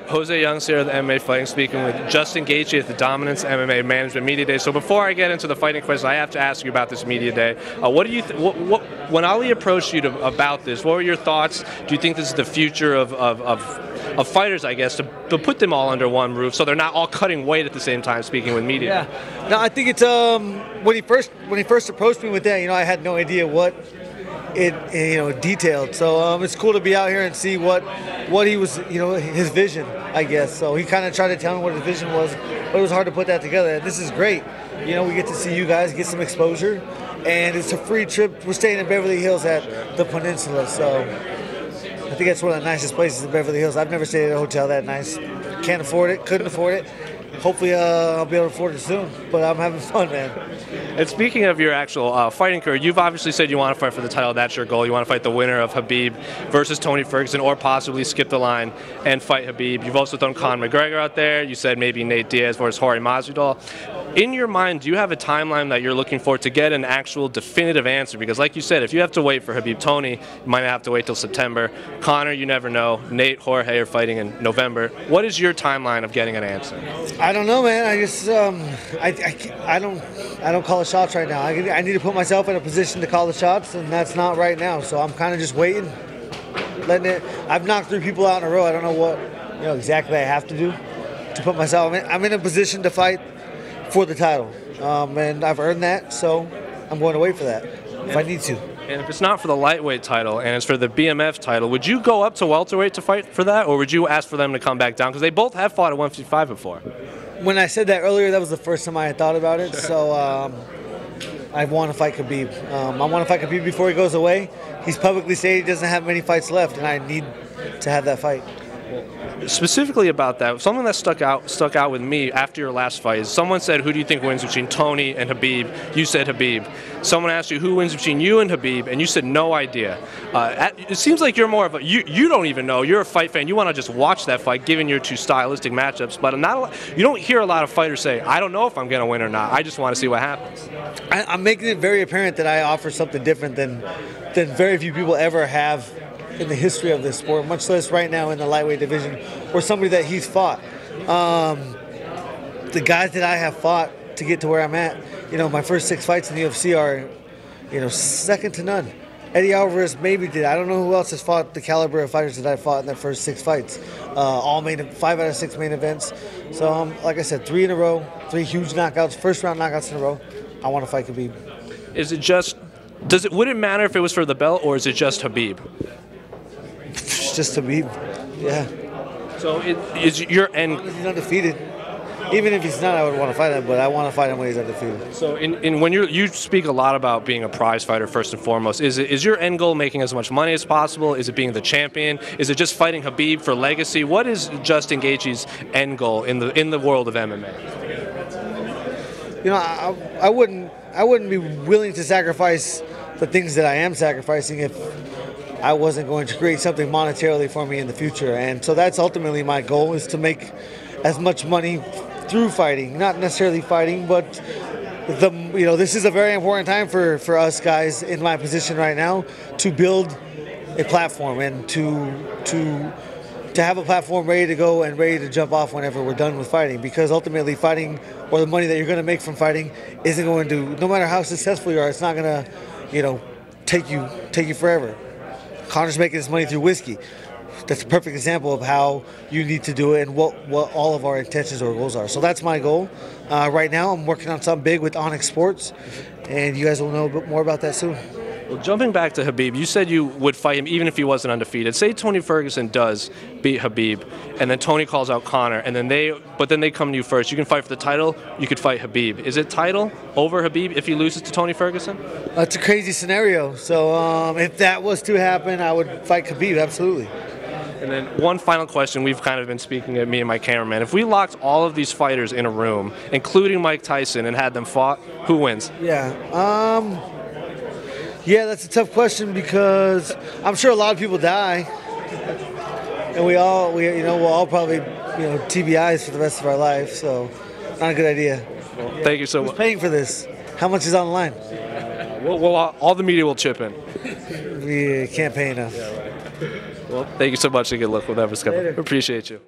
Jose Youngs here at the MMA Fighting, speaking with Justin Gaethje at the Dominance MMA Management Media Day. So before I get into the fighting questions, I have to ask you about this media day. What do you when Ali approached you about this? What were your thoughts? Do you think this is the future of fighters, I guess, to put them all under one roof so they're not all cutting weight at the same time? Speaking with media. Yeah. No, I think it's when he first approached me with that, I had no idea what it detailed. So it's cool to be out here and see what he was, his vision, I guess. So he kind of tried to tell me what his vision was, but it was hard to put that together. And this is great. We get to see you guys get some exposure, and it's a free trip. We're staying in Beverly Hills at the Peninsula, so I think that's one of the nicest places in Beverly Hills. I've never stayed at a hotel that nice. Can't afford it, couldn't afford it. Hopefully I'll be able to afford it soon, but I'm having fun, man. And speaking of your actual fighting career, you've obviously said you want to fight for the title. That's your goal. You want to fight the winner of Khabib versus Tony Ferguson, or possibly skip the line and fight Khabib. You've also thrown Conor McGregor out there. You said maybe Nate Diaz versus Jorge Masvidal. In your mind, do you have a timeline that you're looking for to get an actual definitive answer? Because like you said, if you have to wait for Khabib Tony, you might not have to wait till September. Conor, you never know. Nate, Jorge are fighting in November. What is your timeline of getting an answer? I don't know, man. I just I don't call the shots right now. I need to put myself in a position to call the shots, and that's not right now. So I'm kind of just waiting, letting it. I've knocked 3 people out in a row. I don't know what exactly I have to do to put myself. I'm in a position to fight for the title, and I've earned that. So I'm going to wait for that if I need to. And if it's not for the lightweight title and it's for the BMF title, would you go up to welterweight to fight for that, or would you ask for them to come back down? Because they both have fought at 155 before. When I said that earlier, that was the first time I had thought about it. So I want to fight Khabib. I want to fight Khabib before he goes away. He's publicly stated he doesn't have many fights left, and I need to have that fight. Specifically about that, something that stuck out with me after your last fight is someone said, who do you think wins between Tony and Khabib? You said Khabib. Someone asked you who wins between you and Khabib, and you said no idea. It seems like you're more of a, you don't even know. You're a fight fan. You want to just watch that fight, given your 2 stylistic matchups. But you don't hear a lot of fighters say, I don't know if I'm going to win or not. I just want to see what happens. I'm making it very apparent that I offer something different than very few people ever have in the history of this sport, much less right now in the lightweight division, or somebody that he's fought. The guys that I have fought to get to where I'm at, my first 6 fights in the UFC are, second to none. Eddie Alvarez maybe did. I don't know who else has fought the caliber of fighters that I fought in their first 6 fights. All 5 out of 6 main events. So, like I said, 3 in a row, 3 huge knockouts, first round knockouts in a row. I want to fight Khabib. Is it just, would it matter if it was for the belt, or is it just Khabib? Just Khabib, yeah. So is your end? He's undefeated. Even if he's not, I would want to fight him, but I want to fight him when he's undefeated. So when you speak a lot about being a prize fighter first and foremost, is your end goal making as much money as possible? Is it being the champion? Is it just fighting Khabib for legacy? What is Justin Gaethje's end goal in the world of MMA? I wouldn't be willing to sacrifice the things that I am sacrificing if I wasn't going to create something monetarily for me in the future. And so that's ultimately my goal, is to make as much money through fighting, not necessarily fighting, but this is a very important time for us guys in my position right now to build a platform and to have a platform ready to go and ready to jump off whenever we're done with fighting. Because ultimately fighting, or the money that you're going to make from fighting, isn't going to, no matter how successful you are, it's not going to, take you forever. Conor's making his money through whiskey. That's a perfect example of how you need to do it and what all of our intentions or goals are. So that's my goal. Right now I'm working on something big with Onyx Sports, and you guys will know a bit more about that soon. Well, jumping back to Khabib, you said you would fight him even if he wasn't undefeated. Say Tony Ferguson does beat Khabib, and then Tony calls out Conor, and then they come to you first. You can fight for the title. You could fight Khabib. Is it title over Khabib if he loses to Tony Ferguson? That's a crazy scenario. So if that was to happen, I would fight Khabib, absolutely. And then one final question. We've kind of been speaking at me and my cameraman. If we locked all of these fighters in a room, including Mike Tyson, and had them fought, who wins? Yeah, that's a tough question, because I'm sure a lot of people die, and we'll all probably TBIs for the rest of our life. So, not a good idea. Well, thank you so much. Who's paying for this? How much is on the line? All the media will chip in. We can't pay enough. Yeah, right. Well, thank you so much, and good luck with whatever's coming. Appreciate you.